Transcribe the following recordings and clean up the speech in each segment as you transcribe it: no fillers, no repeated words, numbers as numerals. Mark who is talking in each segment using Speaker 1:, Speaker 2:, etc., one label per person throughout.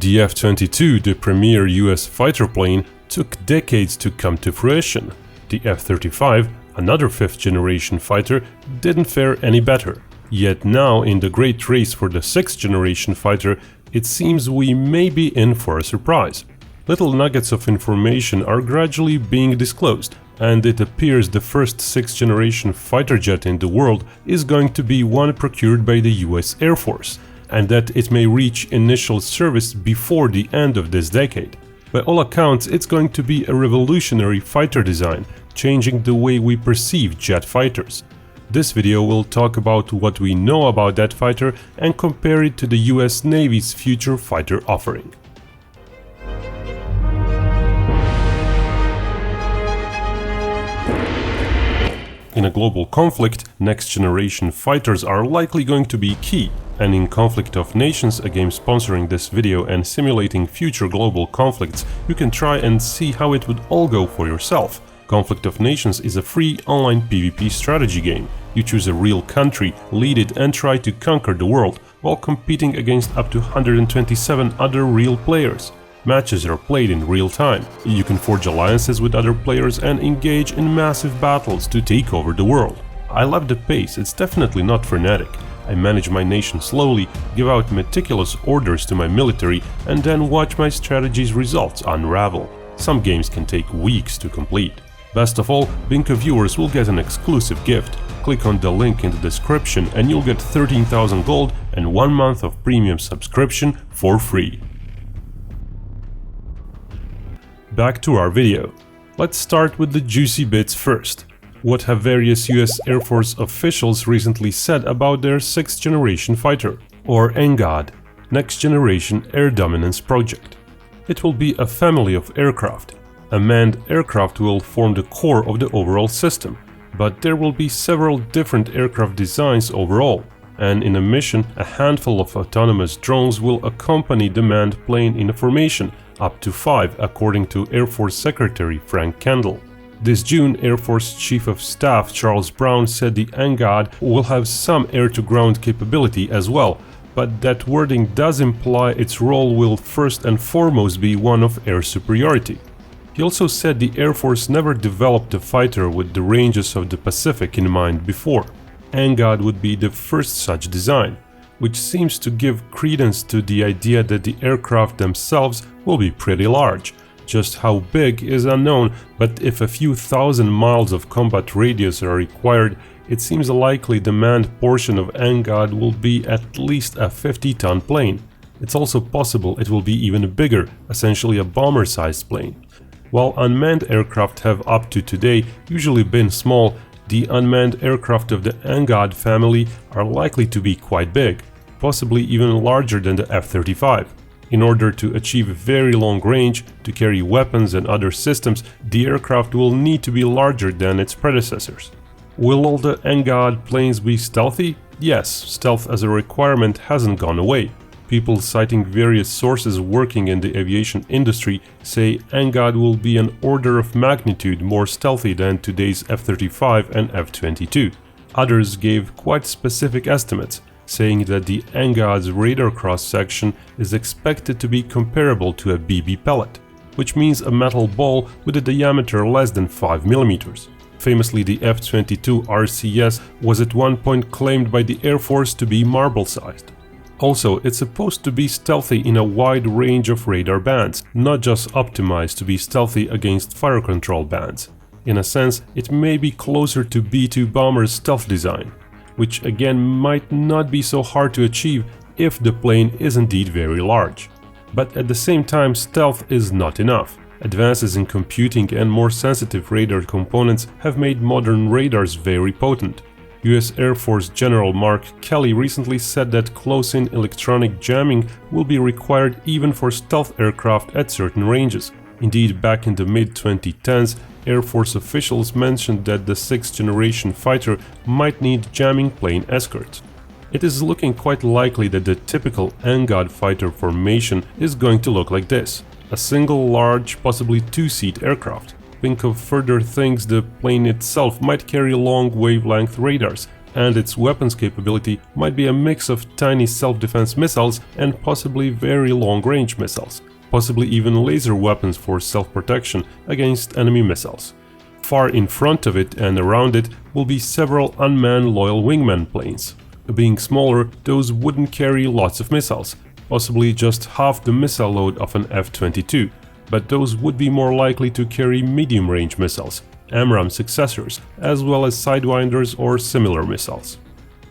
Speaker 1: The F-22, the premier US fighter plane, took decades to come to fruition. The F-35, another fifth-generation fighter, didn't fare any better. Yet now, in the great race for the sixth-generation fighter, it seems we may be in for a surprise. Little nuggets of information are gradually being disclosed, and it appears the first sixth-generation fighter jet in the world is going to be one procured by the US Air Force, and that it may reach initial service before the end of this decade. By all accounts, it's going to be a revolutionary fighter design, changing the way we perceive jet fighters. This video will talk about what we know about that fighter and compare it to the US Navy's future fighter offering. In a global conflict, next-generation fighters are likely going to be key, and in Conflict of Nations, a game sponsoring this video and simulating future global conflicts, you can try and see how it would all go for yourself. Conflict of Nations is a free online PvP strategy game. You choose a real country, lead it and try to conquer the world, while competing against up to 127 other real players. Matches are played in real time. You can forge alliances with other players and engage in massive battles to take over the world. I love the pace, it's definitely not frenetic. I manage my nation slowly, give out meticulous orders to my military, and then watch my strategy's results unravel. Some games can take weeks to complete. Best of all, Binkov viewers will get an exclusive gift. Click on the link in the description and you'll get 13,000 gold and 1 month of premium subscription for free. Back to our video. Let's start with the juicy bits first. What have various US Air Force officials recently said about their 6th generation fighter, or NGAD, Next Generation Air Dominance Project? It will be a family of aircraft. A manned aircraft will form the core of the overall system, but there will be several different aircraft designs overall, and in a mission, a handful of autonomous drones will accompany the manned plane in a formation, up to 5 according to Air Force Secretary Frank Kendall. This June, Air Force Chief of Staff Charles Brown said the NGAD will have some air-to-ground capability as well, but that wording does imply its role will first and foremost be one of air superiority. He also said the Air Force never developed a fighter with the ranges of the Pacific in mind before. NGAD would be the first such design, which seems to give credence to the idea that the aircraft themselves will be pretty large. Just how big is unknown, but if a few thousand miles of combat radius are required, it seems likely the manned portion of NGAD will be at least a 50-ton plane. It's also possible it will be even bigger, essentially a bomber-sized plane. While unmanned aircraft have up to today usually been small, the unmanned aircraft of the NGAD family are likely to be quite big, possibly even larger than the F-35. In order to achieve very long range, to carry weapons and other systems, the aircraft will need to be larger than its predecessors. Will all the NGAD planes be stealthy? Yes, stealth as a requirement hasn't gone away. People citing various sources working in the aviation industry say NGAD will be an order of magnitude more stealthy than today's F-35 and F-22. Others gave quite specific estimates, saying that the NGAD's radar cross-section is expected to be comparable to a BB pellet, which means a metal ball with a diameter less than 5 mm. Famously, the F-22 RCS was at one point claimed by the Air Force to be marble-sized. Also, it's supposed to be stealthy in a wide range of radar bands, not just optimized to be stealthy against fire control bands. In a sense, it may be closer to B-2 bomber's stealth design, which again might not be so hard to achieve if the plane is indeed very large. But at the same time, stealth is not enough. Advances in computing and more sensitive radar components have made modern radars very potent. US Air Force General Mark Kelly recently said that close-in electronic jamming will be required even for stealth aircraft at certain ranges. Indeed, back in the mid-2010s, Air Force officials mentioned that the 6th generation fighter might need jamming plane escorts. It is looking quite likely that the typical NGAD fighter formation is going to look like this: a single large, possibly 2-seat aircraft. Binkov further thinks the plane itself might carry long wavelength radars, and its weapons capability might be a mix of tiny self-defense missiles and possibly very long-range missiles, possibly even laser weapons for self-protection against enemy missiles. Far in front of it and around it will be several unmanned loyal wingman planes. Being smaller, those wouldn't carry lots of missiles, possibly just half the missile load of an F-22, but those would be more likely to carry medium-range missiles, AMRAAM successors, as well as Sidewinders or similar missiles.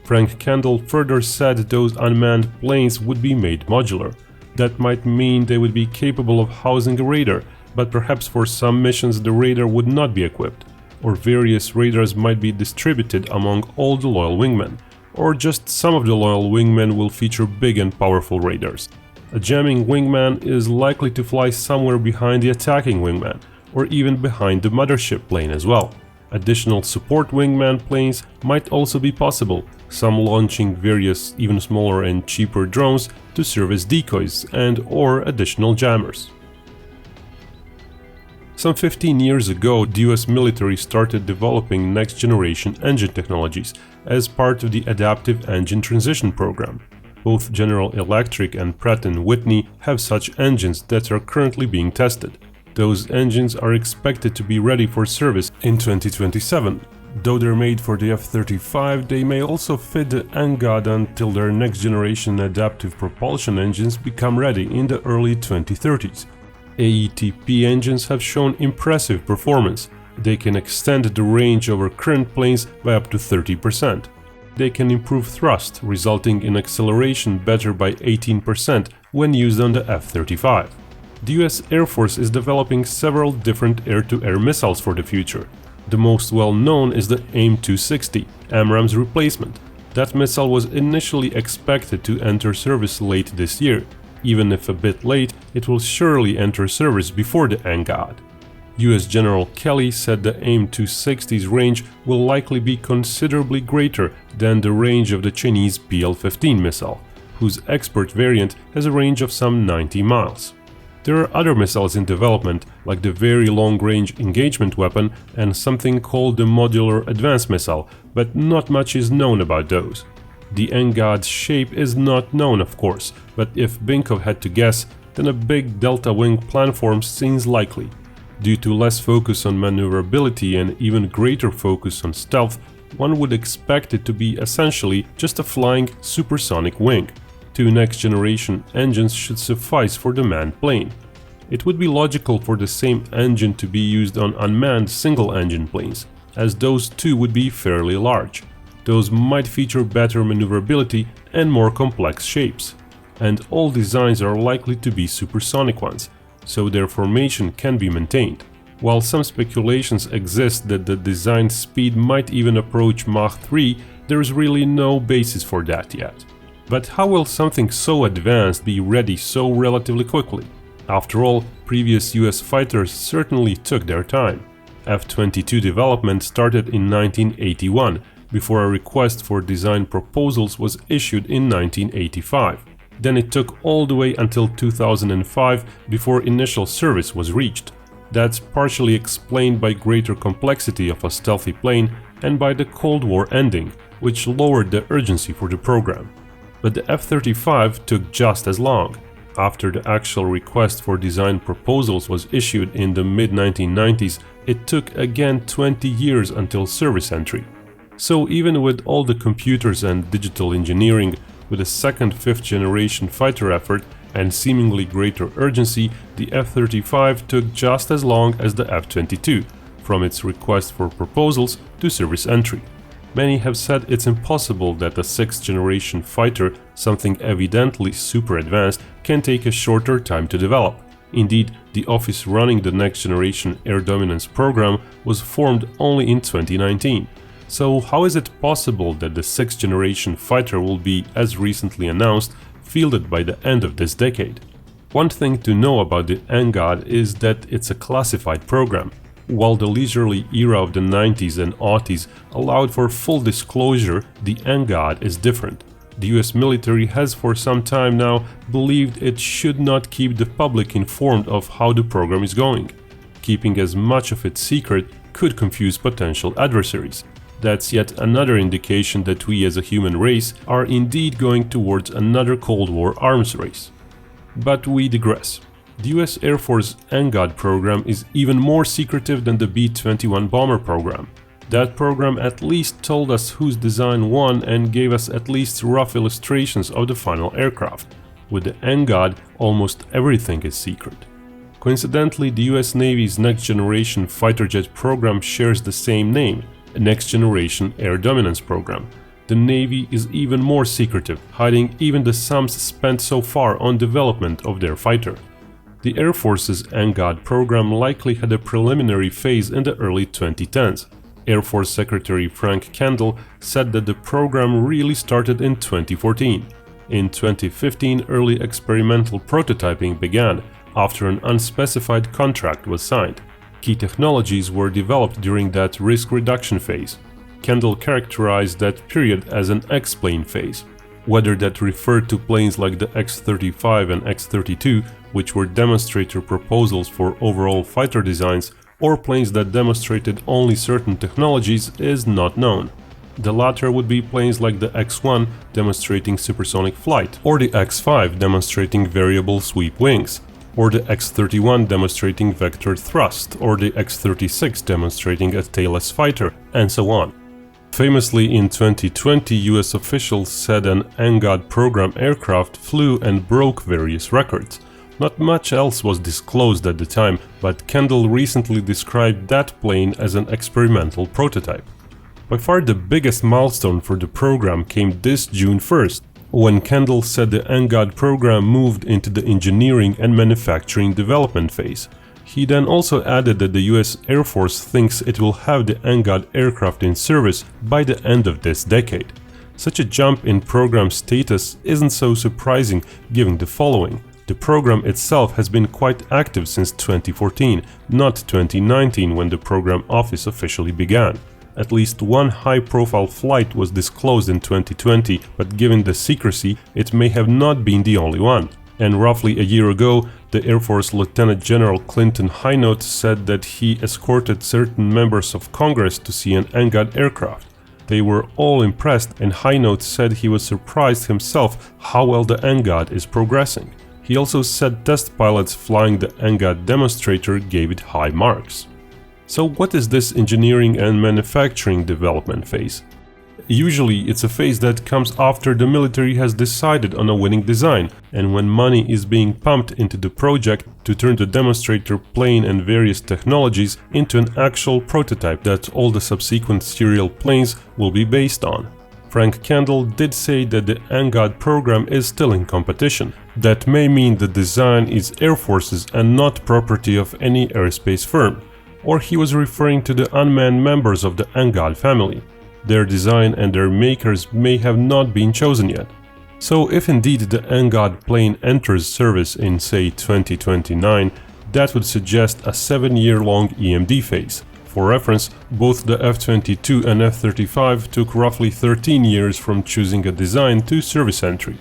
Speaker 1: Frank Kendall further said those unmanned planes would be made modular. That might mean they would be capable of housing a radar, but perhaps for some missions the radar would not be equipped, or various radars might be distributed among all the loyal wingmen, or just some of the loyal wingmen will feature big and powerful radars. A jamming wingman is likely to fly somewhere behind the attacking wingman, or even behind the mothership plane as well. Additional support wingman planes might also be possible, some launching various even smaller and cheaper drones to serve as decoys and/or additional jammers. Some 15 years ago, the US military started developing next-generation engine technologies as part of the Adaptive Engine Transition program. Both General Electric and Pratt & Whitney have such engines that are currently being tested. Those engines are expected to be ready for service in 2027. Though they're made for the F-35, they may also fit the NGAD until their next-generation adaptive propulsion engines become ready in the early 2030s. AETP engines have shown impressive performance. They can extend the range over current planes by up to 30%. They can improve thrust, resulting in acceleration better by 18% when used on the F-35. The US Air Force is developing several different air-to-air missiles for the future. The most well-known is the AIM-260, AMRAAM's replacement. That missile was initially expected to enter service late this year. Even if a bit late, it will surely enter service before the NGAD. US General Kelly said the AIM-260's range will likely be considerably greater than the range of the Chinese PL-15 missile, whose expert variant has a range of some 90 miles. There are other missiles in development, like the Very Long-Range Engagement Weapon and something called the Modular Advanced Missile, but not much is known about those. The NGAD's shape is not known, of course, but if Binkov had to guess, then a big delta-wing planform seems likely. Due to less focus on maneuverability and even greater focus on stealth, one would expect it to be essentially just a flying supersonic wing. 2 next-generation engines should suffice for the manned plane. It would be logical for the same engine to be used on unmanned single-engine planes, as those too would be fairly large. Those might feature better maneuverability and more complex shapes. And all designs are likely to be supersonic ones, so their formation can be maintained. While some speculations exist that the design speed might even approach Mach 3, there is really no basis for that yet. But how will something so advanced be ready so relatively quickly? After all, previous US fighters certainly took their time. F-22 development started in 1981, before a request for design proposals was issued in 1985. Then it took all the way until 2005 before initial service was reached. That's partially explained by greater complexity of a stealthy plane and by the Cold War ending, which lowered the urgency for the program. But the F-35 took just as long. After the actual request for design proposals was issued in the mid-1990s, it took again 20 years until service entry. So even with all the computers and digital engineering, with a second 5th generation fighter effort and seemingly greater urgency, the F-35 took just as long as the F-22, from its request for proposals to service entry. Many have said it's impossible that a 6th generation fighter, something evidently super advanced, can take a shorter time to develop. Indeed, the office running the next generation air dominance program was formed only in 2019. So how is it possible that the 6th generation fighter will be, as recently announced, fielded by the end of this decade? One thing to know about the NGAD is that it's a classified program. While the leisurely era of the 90s and aughties allowed for full disclosure, the NGAD is different. The US military has for some time now believed it should not keep the public informed of how the program is going. Keeping as much of it secret could confuse potential adversaries. That's yet another indication that we as a human race are indeed going towards another Cold War arms race. But we digress. The US Air Force NGAD program is even more secretive than the B-21 bomber program. That program at least told us whose design won and gave us at least rough illustrations of the final aircraft. With the NGAD, almost everything is secret. Coincidentally, the US Navy's Next Generation fighter jet program shares the same name, Next Generation Air Dominance Program. The Navy is even more secretive, hiding even the sums spent so far on development of their fighter. The Air Force's NGAD program likely had a preliminary phase in the early 2010s. Air Force Secretary Frank Kendall said that the program really started in 2014. In 2015, early experimental prototyping began, after an unspecified contract was signed. Key technologies were developed during that risk reduction phase. Kendall characterized that period as an X-plane phase. Whether that referred to planes like the X-35 and X-32, which were demonstrator proposals for overall fighter designs, or planes that demonstrated only certain technologies, is not known. The latter would be planes like the X-1 demonstrating supersonic flight, or the X-5 demonstrating variable sweep wings, or the X-31 demonstrating vector thrust, or the X-36 demonstrating a tailless fighter, and so on. Famously, in 2020, US officials said an NGAD program aircraft flew and broke various records. Not much else was disclosed at the time, but Kendall recently described that plane as an experimental prototype. By far the biggest milestone for the program came this June 1st, when Kendall said the NGAD program moved into the engineering and manufacturing development phase. He then also added that the US Air Force thinks it will have the NGAD aircraft in service by the end of this decade. Such a jump in program status isn't so surprising given the following. The program itself has been quite active since 2014, not 2019 when the program office officially began. At least one high-profile flight was disclosed in 2020, but given the secrecy, it may have not been the only one. And roughly a year ago, the Air Force Lieutenant General Clinton Hinote said that he escorted certain members of Congress to see an NGAD aircraft. They were all impressed, and Hinote said he was surprised himself how well the NGAD is progressing. He also said test pilots flying the NGAD demonstrator gave it high marks. So what is this engineering and manufacturing development phase? Usually it's a phase that comes after the military has decided on a winning design, and when money is being pumped into the project to turn the demonstrator plane and various technologies into an actual prototype that all the subsequent serial planes will be based on. Frank Kendall did say that the NGAD program is still in competition. That may mean the design is Air Force's and not property of any aerospace firm. Or he was referring to the unmanned members of the NGAD family. Their design and their makers may have not been chosen yet. So if indeed the NGAD plane enters service in say 2029, that would suggest a 7-year-long EMD phase. For reference, both the F-22 and F-35 took roughly 13 years from choosing a design to service entry.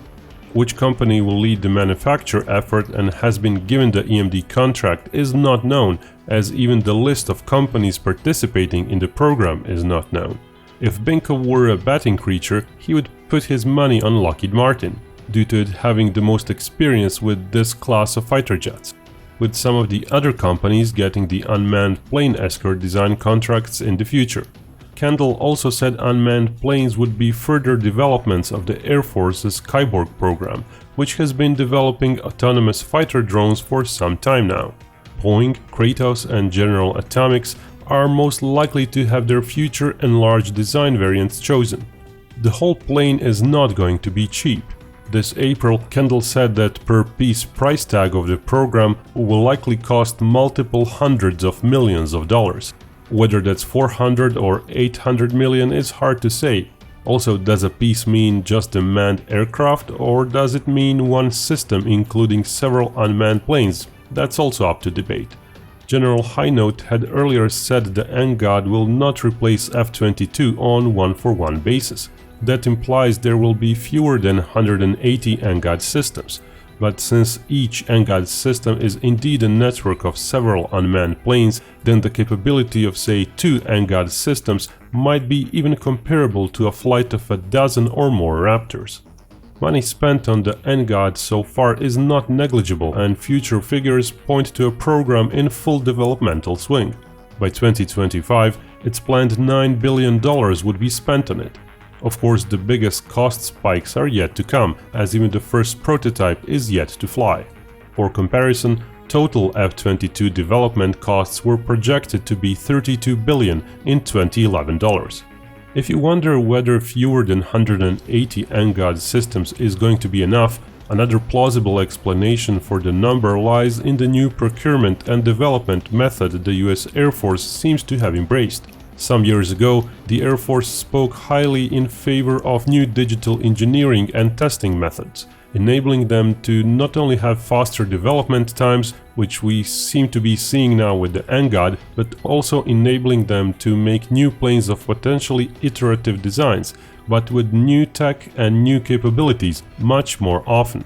Speaker 1: Which company will lead the manufacture effort and has been given the EMD contract is not known, as even the list of companies participating in the program is not known. If Binkov were a betting creature, he would put his money on Lockheed Martin, due to it having the most experience with this class of fighter jets, with some of the other companies getting the unmanned plane escort design contracts in the future. Kendall also said unmanned planes would be further developments of the Air Force's Skyborg program, which has been developing autonomous fighter drones for some time now. Boeing, Kratos and General Atomics are most likely to have their future enlarged design variants chosen. The whole plane is not going to be cheap. This April, Kendall said that per piece price tag of the program will likely cost multiple hundreds of millions of dollars. Whether that's 400 or 800 million is hard to say. Also, does a piece mean just a manned aircraft, or does it mean one system including several unmanned planes? That's also up to debate. General Hinote had earlier said the NGAD will not replace F-22 on one-for-one basis. That implies there will be fewer than 180 NGAD systems. But since each NGAD system is indeed a network of several unmanned planes, then the capability of say 2 NGAD systems might be even comparable to a flight of a dozen or more Raptors. Money spent on the NGAD so far is not negligible, and future figures point to a program in full developmental swing. By 2025, it's planned $9 billion would be spent on it. Of course, the biggest cost spikes are yet to come, as even the first prototype is yet to fly. For comparison, total F-22 development costs were projected to be $32 billion in 2011 dollars. If you wonder whether fewer than 180 NGAD systems is going to be enough, another plausible explanation for the number lies in the new procurement and development method the US Air Force seems to have embraced. Some years ago, the Air Force spoke highly in favor of new digital engineering and testing methods, enabling them to not only have faster development times, which we seem to be seeing now with the NGAD, but also enabling them to make new planes of potentially iterative designs, but with new tech and new capabilities much more often.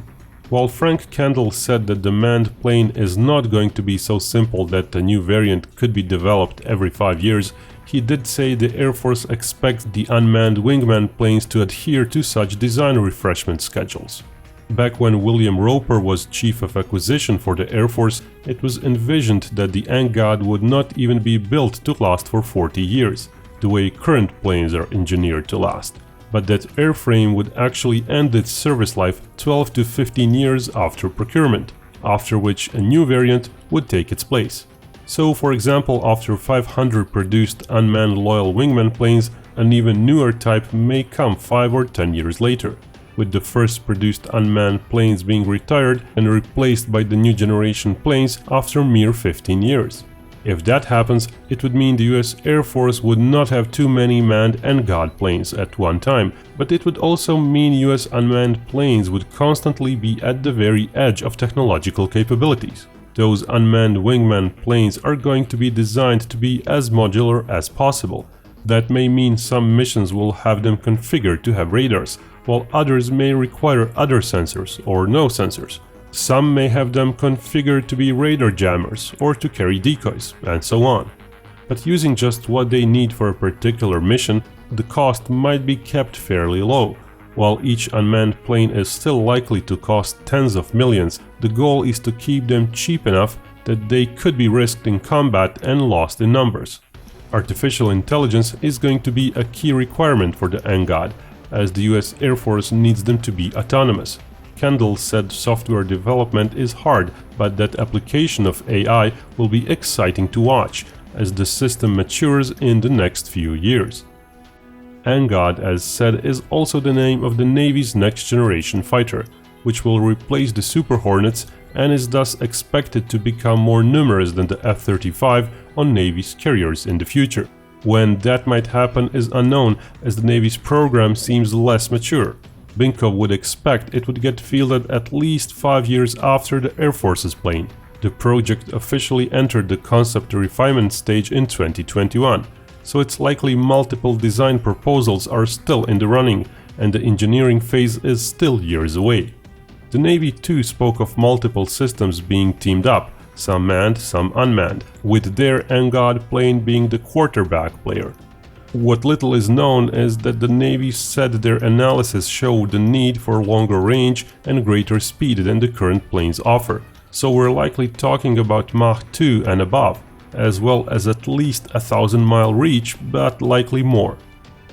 Speaker 1: While Frank Kendall said that the manned plane is not going to be so simple that a new variant could be developed every 5 years, he did say the Air Force expects the unmanned wingman planes to adhere to such design refreshment schedules. Back when William Roper was Chief of Acquisition for the Air Force, it was envisioned that the NGAD would not even be built to last for 40 years, the way current planes are engineered to last, but that airframe would actually end its service life 12 to 15 years after procurement, after which a new variant would take its place. So, for example, after 500 produced unmanned loyal wingman planes, an even newer type may come 5 or 10 years later, with the first produced unmanned planes being retired and replaced by the new generation planes after mere 15 years. If that happens, it would mean the US Air Force would not have too many manned NGAD planes at one time, but it would also mean US unmanned planes would constantly be at the very edge of technological capabilities. Those unmanned wingman planes are going to be designed to be as modular as possible. That may mean some missions will have them configured to have radars, while others may require other sensors or no sensors. Some may have them configured to be radar jammers or to carry decoys, and so on. But using just what they need for a particular mission, the cost might be kept fairly low. While each unmanned plane is still likely to cost tens of millions, the goal is to keep them cheap enough that they could be risked in combat and lost in numbers. Artificial intelligence is going to be a key requirement for the NGAD, as the US Air Force needs them to be autonomous. Kendall said software development is hard, but that application of AI will be exciting to watch as the system matures in the next few years. NGAD, as said, is also the name of the Navy's next-generation fighter, which will replace the Super Hornets and is thus expected to become more numerous than the F-35 on Navy's carriers in the future. When that might happen is unknown, as the Navy's program seems less mature. Binkov would expect it would get fielded at least 5 years after the Air Force's plane. The project officially entered the concept refinement stage in 2021. So it's likely multiple design proposals are still in the running, and the engineering phase is still years away. The Navy too spoke of multiple systems being teamed up, some manned, some unmanned, with their NGAD plane being the quarterback player. What little is known is that the Navy said their analysis showed the need for longer range and greater speed than the current planes offer, so we're likely talking about Mach 2 and above, as well as at least 1,000-mile reach, but likely more.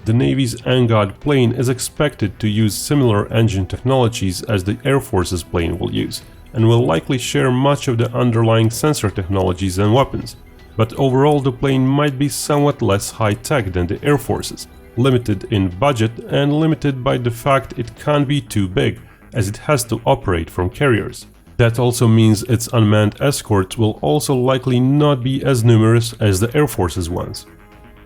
Speaker 1: The Navy's NGAD plane is expected to use similar engine technologies as the Air Force's plane will use, and will likely share much of the underlying sensor technologies and weapons. But overall the plane might be somewhat less high-tech than the Air Force's, limited in budget and limited by the fact it can't be too big, as it has to operate from carriers. That also means its unmanned escorts will also likely not be as numerous as the Air Force's ones.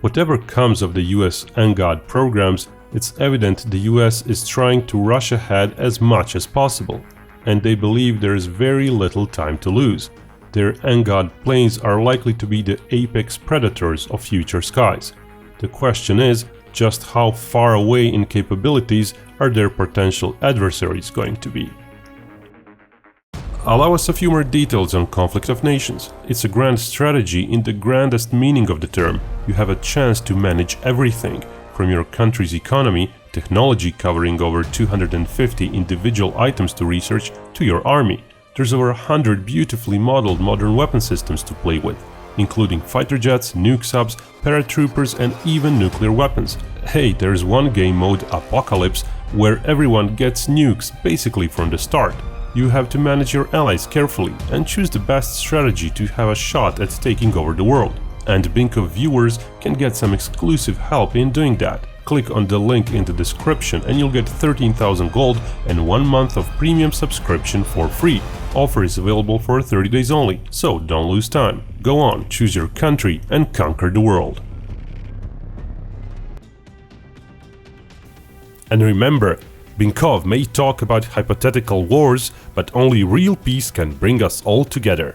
Speaker 1: Whatever comes of the US NGAD programs, it's evident the US is trying to rush ahead as much as possible, and they believe there is very little time to lose. Their NGAD planes are likely to be the apex predators of future skies. The question is, just how far away in capabilities are their potential adversaries going to be? Allow us a few more details on Conflict of Nations. It's a grand strategy in the grandest meaning of the term. You have a chance to manage everything, from your country's economy, technology covering over 250 individual items to research, to your army. There's over 100 beautifully modeled modern weapon systems to play with, including fighter jets, nuke subs, paratroopers and even nuclear weapons. Hey, there's one game mode, Apocalypse, where everyone gets nukes basically from the start. You have to manage your allies carefully and choose the best strategy to have a shot at taking over the world. And Binkov viewers can get some exclusive help in doing that. Click on the link in the description and you'll get 13,000 gold and 1 month of premium subscription for free. Offer is available for 30 days only, so don't lose time. Go on, choose your country and conquer the world. And remember, Binkov may talk about hypothetical wars, but only real peace can bring us all together.